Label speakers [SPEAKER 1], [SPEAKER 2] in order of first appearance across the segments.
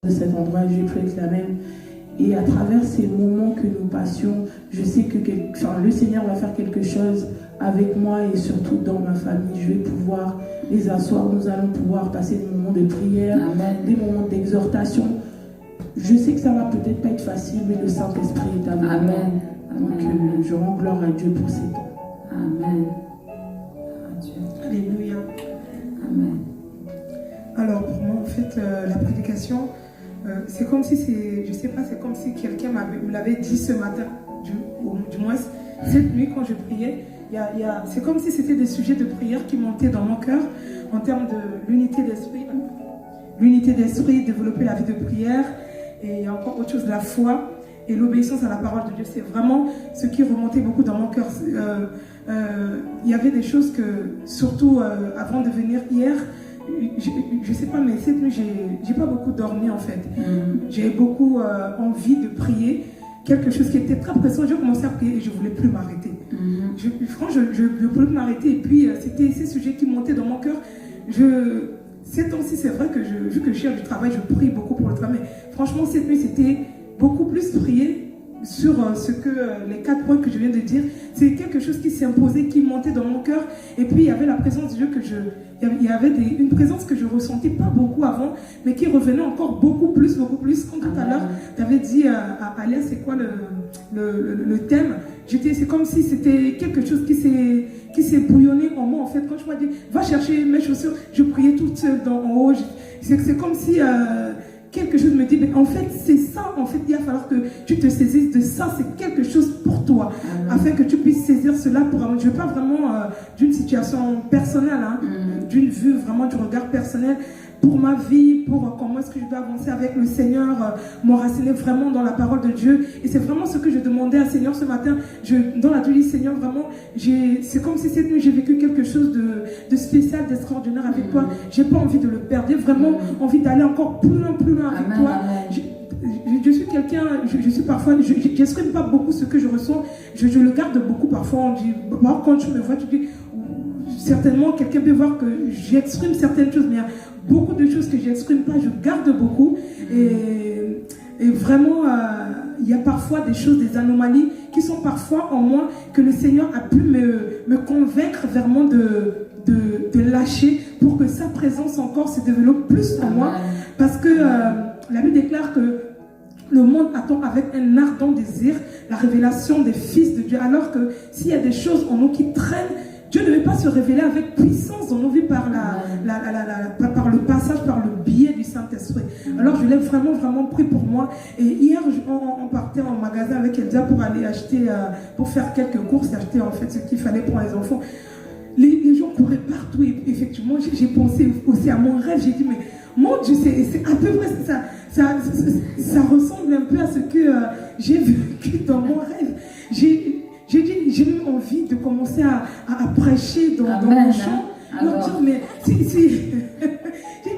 [SPEAKER 1] de cet endroit, je peux être la même. Et à travers ces moments que nous passions, je sais que le Seigneur va faire quelque chose avec moi et surtout dans ma famille. Je vais pouvoir les asseoir, nous allons pouvoir passer des moments de prière,
[SPEAKER 2] Amen.
[SPEAKER 1] Des moments d'exhortation. Je sais que ça va peut-être pas être facile, mais le Saint-Esprit est avec moi.
[SPEAKER 2] Amen.
[SPEAKER 1] Donc je rends gloire à Dieu pour ces temps.
[SPEAKER 2] Amen. Adieu.
[SPEAKER 3] Alléluia.
[SPEAKER 2] Amen.
[SPEAKER 3] Alors pour moi, en fait, la prédication, c'est comme si c'est comme si quelqu'un me l'avait dit ce matin, du moins cette nuit quand je priais. C'est comme si c'était des sujets de prière qui montaient dans mon cœur en termes de l'unité d'esprit. L'unité d'esprit, développer la vie de prière et encore autre chose, la foi et l'obéissance à la parole de Dieu. C'est vraiment ce qui remontait beaucoup dans mon cœur. Il y avait des choses que, surtout avant de venir hier, je sais pas, mais cette nuit, j'ai pas beaucoup dormi en fait. J'ai beaucoup envie de prier. Quelque chose qui était très pressant, j'ai commencé à prier et je ne voulais plus m'arrêter. Franchement, je ne voulais plus m'arrêter. Et puis, c'était ces sujets qui montaient dans mon cœur. Ces temps-ci, c'est vrai que vu que je cherche du travail, je prie beaucoup pour le travail. Mais franchement, cette nuit, c'était beaucoup plus prier sur les 4 points que je viens de dire. C'est quelque chose qui s'est imposé, qui montait dans mon cœur. Et puis, il y avait la présence de Dieu il y avait une présence que je ne ressentais pas beaucoup avant, mais qui revenait encore beaucoup plus. Comme tout à l'heure, tu avais dit à Alia, c'est quoi le thème? C'est comme si c'était quelque chose qui s'est bouillonné en moi. En fait, quand je m'as dit, va chercher mes chaussures, je priais toute seule en haut. C'est comme si quelque chose me dit, mais en fait, c'est ça. En fait, il va falloir que tu te saisisses de ça. C'est quelque chose pour toi, afin que tu puisses saisir cela pour. Je ne veux pas vraiment d'une situation personnelle, d'une vue vraiment du regard personnel. Pour ma vie, pour comment est-ce que je dois avancer avec le Seigneur, m'enraciner vraiment dans la parole de Dieu. Et c'est vraiment ce que je demandais à Seigneur ce matin. Dans la nuit, Seigneur, vraiment, c'est comme si cette nuit, j'ai vécu quelque chose de spécial, d'extraordinaire avec toi. J'ai pas envie de le perdre. J'ai vraiment envie d'aller encore plus loin avec toi. Je suis quelqu'un, je suis parfois, je n'exprime pas beaucoup ce que je ressens. Je le garde beaucoup parfois. On dit, quand tu me vois, tu dis, certainement, quelqu'un peut voir que j'exprime certaines choses, mais il y a beaucoup de choses que je n'exprime pas, je garde beaucoup. Et vraiment, il y a parfois des choses, des anomalies qui sont parfois en moi que le Seigneur a pu me convaincre vraiment de lâcher pour que sa présence encore se développe plus en moi. Parce que la Bible déclare que le monde attend avec un ardent désir la révélation des fils de Dieu. Alors que s'il y a des choses en nous qui traînent, Dieu ne veut pas se révéler avec puissance dans nos vies par par le passage, par le biais du Saint-Esprit. Alors je l'ai vraiment pris pour moi. Et hier, on partait en magasin avec Elsa pour aller acheter, pour faire quelques courses, acheter en fait ce qu'il fallait pour les enfants. Les gens couraient partout et effectivement, j'ai pensé aussi à mon rêve. J'ai dit, mais mon Dieu, c'est à peu près ça ressemble un peu à ce que j'ai vécu dans mon rêve. J'ai eu envie de commencer à prêcher dans mon champ. Leur dire, mais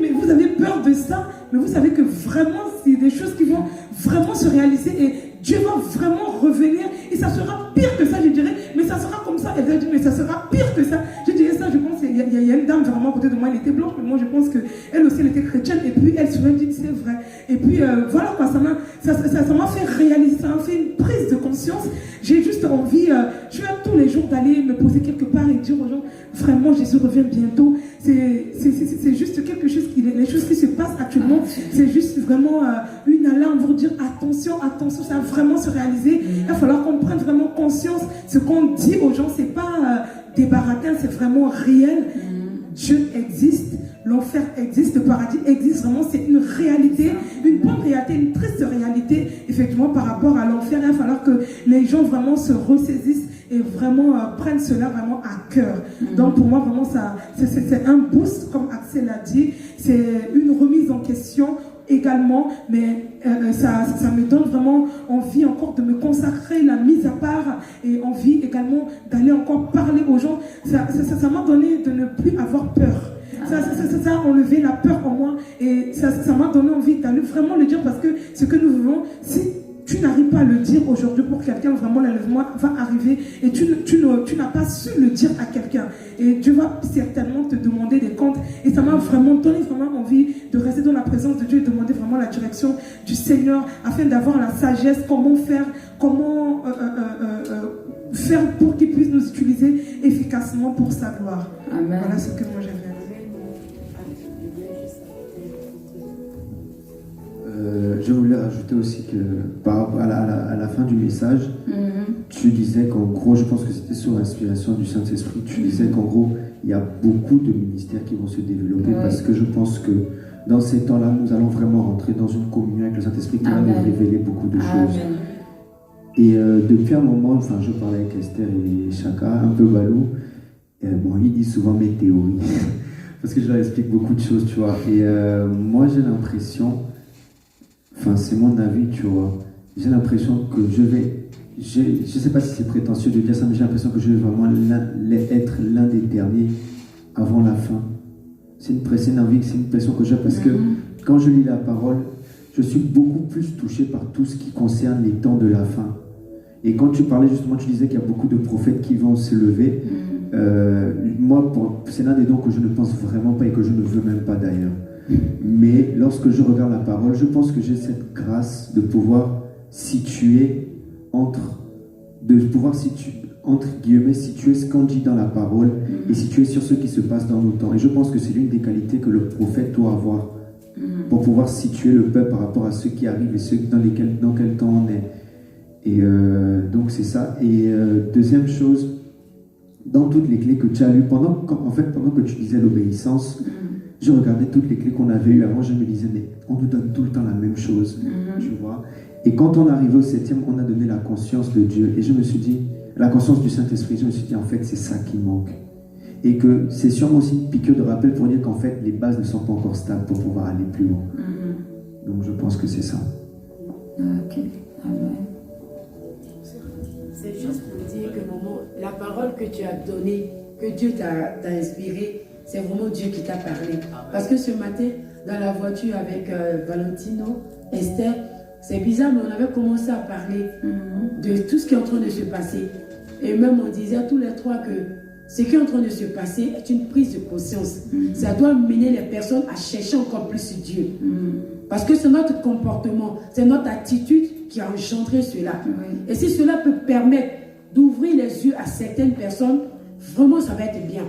[SPEAKER 3] mais vous avez peur de ça, mais vous savez que vraiment, c'est des choses qui vont vraiment se réaliser et Dieu va vraiment revenir et ça sera pire que ça, je dirais, mais ça sera comme ça. Elle a dit, mais ça sera pire que ça. Je dirais ça, je pense qu'il y a une dame vraiment à côté de moi, elle était blanche, mais moi je pense qu'elle aussi, elle était chrétienne, et puis elle se dit, c'est vrai. Et puis voilà quoi, ça m'a fait réaliser, ça m'a fait une prise de conscience. J'ai juste envie, je vais tous les jours d'aller me poser quelque part et dire aux gens, vraiment Jésus revient bientôt. C'est juste quelque chose, les choses qui se passent actuellement, c'est juste vraiment une alarme pour dire attention, ça va vraiment se réaliser. Il va falloir qu'on prenne vraiment conscience. Ce qu'on dit aux gens, c'est pas des baratins, c'est vraiment réel. Dieu existe, l'enfer existe, le paradis existe, vraiment c'est une réalité, une bonne réalité, une triste réalité, effectivement par rapport à l'enfer. Il va falloir que les gens vraiment se ressaisissent et vraiment prennent cela vraiment à cœur. Donc pour moi vraiment c'est un boost, comme Axel l'a dit, c'est une remise en question également, mais ça me donne vraiment envie encore de me consacrer, la mise à part, et envie également d'aller encore parler aux gens. Ça m'a donné de ne plus avoir peur. Ça a enlevé la peur en moi et ça m'a donné envie d'aller vraiment le dire, parce que ce que nous vivons, si tu n'arrives pas à le dire aujourd'hui pour quelqu'un, vraiment l'enlèvement va arriver et tu n'as pas su le dire à quelqu'un. Et Dieu va certainement te demander des comptes. Et ça m'a vraiment donné vraiment envie de rester dans la présence de Dieu et demander vraiment la direction du Seigneur afin d'avoir la sagesse, comment faire pour qu'il puisse nous utiliser efficacement pour sa gloire.
[SPEAKER 2] Amen.
[SPEAKER 3] Voilà ce que moi j'avais.
[SPEAKER 4] Je voulais rajouter aussi que par rapport à la fin du message, tu disais qu'en gros, je pense que c'était sur l'inspiration du Saint-Esprit, tu disais qu'en gros, il y a beaucoup de ministères qui vont se développer parce que je pense que dans ces temps-là, nous allons vraiment rentrer dans une communion avec le Saint-Esprit qui va nous révéler beaucoup de choses. Et depuis un moment, enfin, je parlais avec Esther et Chaka, un peu balou, bon, ils disent souvent mes théories parce que je leur explique beaucoup de choses, tu vois. Et moi, j'ai l'impression, enfin, c'est mon avis, tu vois. J'ai l'impression que je sais pas si c'est prétentieux de dire ça, mais j'ai l'impression que je vais vraiment être l'un des derniers avant la fin. C'est une envie, c'est une pression que j'ai parce que quand je lis la parole, je suis beaucoup plus touché par tout ce qui concerne les temps de la fin. Et quand tu parlais justement, tu disais qu'il y a beaucoup de prophètes qui vont se lever. Moi, c'est l'un des dons que je ne pense vraiment pas et que je ne veux même pas d'ailleurs. Mais lorsque je regarde la parole, je pense que j'ai cette grâce de pouvoir situer entre guillemets, situer ce qu'on dit dans la parole et situer sur ce qui se passe dans nos temps. Et je pense que c'est l'une des qualités que le prophète doit avoir pour pouvoir situer le peuple par rapport à ce qui arrive et dans quel temps on est. Et donc c'est ça. Et deuxième chose, dans toutes les clés que tu as lues, pendant que tu disais l'obéissance, je regardais toutes les clés qu'on avait eues avant, je me disais, mais on nous donne tout le temps la même chose, tu vois. Et quand on arrive au 7e, on a donné la conscience de Dieu. Et je me suis dit, la conscience du Saint-Esprit, je me suis dit, en fait, c'est ça qui manque. Et que c'est sûrement aussi une piqûre de rappel pour dire qu'en fait, les bases ne sont pas encore stables pour pouvoir aller plus loin. Donc je pense que c'est ça.
[SPEAKER 2] Ok, amen.
[SPEAKER 5] C'est juste pour dire que maman, la parole que tu as donnée, que Dieu t'a inspirée, c'est vraiment Dieu qui t'a parlé. Parce que ce matin, dans la voiture avec Valentino, Esther, c'est bizarre, mais on avait commencé à parler de tout ce qui est en train de se passer. Et même on disait tous les trois que ce qui est en train de se passer est une prise de conscience. Ça doit mener les personnes à chercher encore plus Dieu. Parce que c'est notre comportement, c'est notre attitude qui a engendré cela. Et si cela peut permettre d'ouvrir les yeux à certaines personnes, vraiment ça va être bien.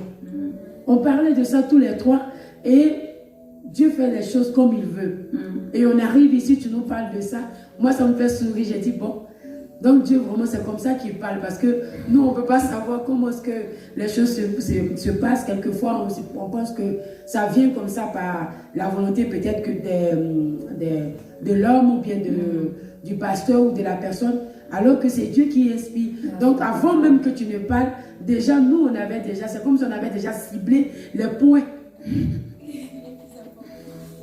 [SPEAKER 5] On parlait de ça tous les trois et Dieu fait les choses comme il veut. Et on arrive ici, tu nous parles de ça. Moi, ça me fait sourire. J'ai dit, bon, donc Dieu, vraiment, c'est comme ça qu'il parle. Parce que nous, on ne peut pas savoir comment est-ce que les choses se passent. Quelquefois, on pense que ça vient comme ça par la volonté peut-être que de l'homme ou bien du pasteur ou de la personne. Alors que c'est Dieu qui inspire. Donc, avant même que tu ne parles, déjà, nous, c'est comme si on avait déjà ciblé les points.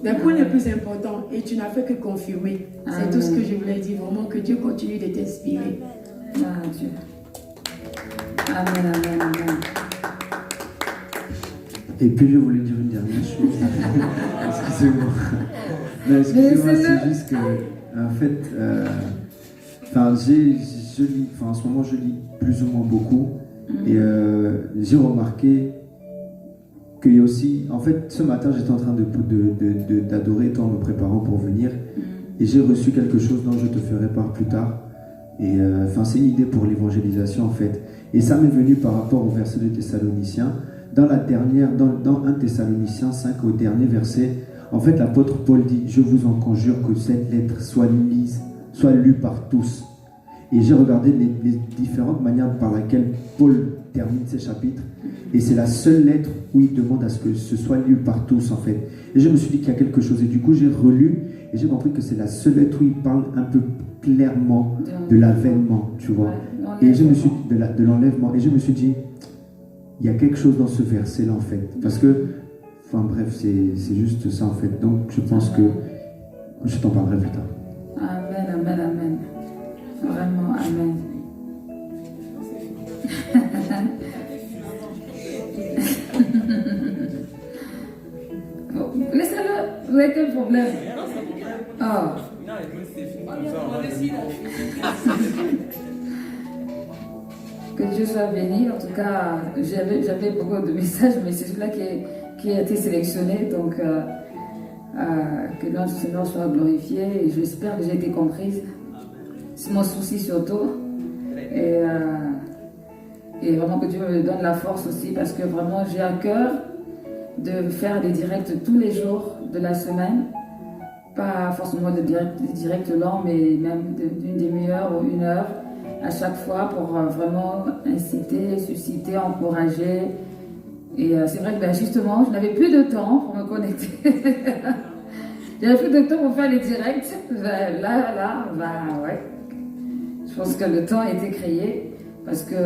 [SPEAKER 5] Les points les plus importants. Et tu n'as fait que confirmer. C'est tout ce que je voulais dire. Vraiment, que Dieu continue de t'inspirer.
[SPEAKER 2] Ah, Dieu. Amen, amen, amen.
[SPEAKER 4] Et puis, je voulais dire une dernière chose. Excusez-moi. Non, excusez-moi, c'est juste que, en fait... en ce moment, je lis plus ou moins beaucoup et j'ai remarqué qu'il y a aussi, en fait, ce matin, j'étais en train d'adorer, en me préparant pour venir et j'ai reçu quelque chose dont je te ferai part plus tard. Et c'est une idée pour l'évangélisation, en fait. Et ça m'est venu par rapport au verset de Thessaloniciens. Dans 1 Thessaloniciens 5, au dernier verset, en fait, l'apôtre Paul dit « Je vous en conjure que cette lettre soit lue par tous. » Et j'ai regardé les différentes manières par lesquelles Paul termine ses chapitres. Et c'est la seule lettre où il demande à ce que ce soit lu par tous, en fait. Et je me suis dit qu'il y a quelque chose. Et du coup, j'ai relu et j'ai compris que c'est la seule lettre où il parle un peu clairement de l'avènement, tu vois. Et je me suis dit, de l'enlèvement. Et je me suis dit, il y a quelque chose dans ce verset-là, en fait. Parce que, c'est juste ça, en fait. Donc, je pense que je t'en parlerai plus tard.
[SPEAKER 2] Amen, amen, amen. Vraiment, amen. Laissez-le. Vous avez quel problème? Ok. Oh. Que Dieu soit béni. En tout cas, j'avais beaucoup de messages, mais c'est celui-là qui a été sélectionné. Donc, que notre Seigneur soit glorifié. Et j'espère que j'ai été comprise. C'est mon souci surtout. Et vraiment que Dieu me donne la force aussi, parce que vraiment j'ai à cœur de faire des directs tous les jours de la semaine. Pas forcément des directs longs, mais même d'une demi-heure ou 1 heure à chaque fois pour vraiment inciter, susciter, encourager. Et c'est vrai que justement, je n'avais plus de temps pour me connecter. J'avais plus de temps pour faire les directs. Ouais. Je pense que le temps a été créé parce que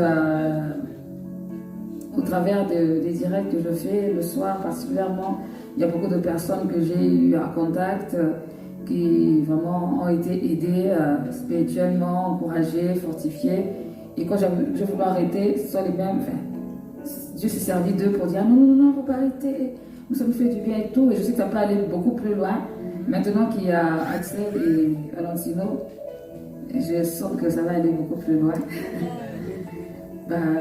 [SPEAKER 2] au travers des directs que je fais le soir particulièrement, il y a beaucoup de personnes que j'ai eu en contact qui vraiment ont été aidées spirituellement, encouragées, fortifiées. Et quand je voulais arrêter, ce sont les mêmes. Enfin, Dieu s'est servi d'eux pour dire non, il ne faut pas arrêter. Ça me fait du bien et tout. Et je sais que ça peut aller beaucoup plus loin. Maintenant qu'il y a Axel et Valentino, je sens que ça va aller beaucoup plus loin.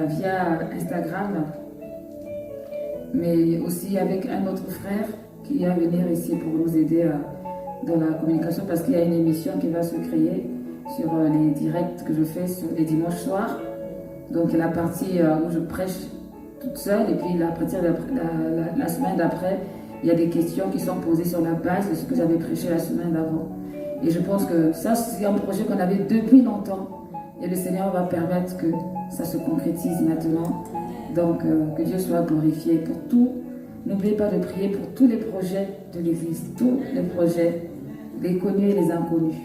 [SPEAKER 2] Via Instagram, mais aussi avec un autre frère qui va venir ici pour nous aider dans la communication, parce qu'il y a une émission qui va se créer sur les directs que je fais sur les dimanches soirs. Donc la partie où je prêche toute seule, et puis la partie la semaine d'après, il y a des questions qui sont posées sur la base de ce que j'avais prêché la semaine d'avant. Et je pense que ça, c'est un projet qu'on avait depuis longtemps. Et le Seigneur va permettre que ça se concrétise maintenant. Donc, que Dieu soit glorifié pour tout. N'oubliez pas de prier pour tous les projets de l'Église, tous les projets, les connus et les inconnus.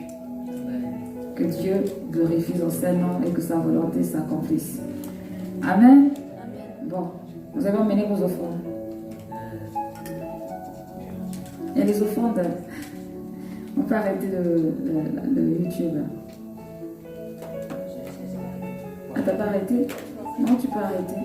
[SPEAKER 2] Que Dieu glorifie son Saint-Nom et que sa volonté s'accomplisse. Amen. Bon, vous avez emmené vos offrandes. Il y a les offrandes. On peut arrêter le YouTube. Ah, t'as pas arrêté? Non, tu peux arrêter.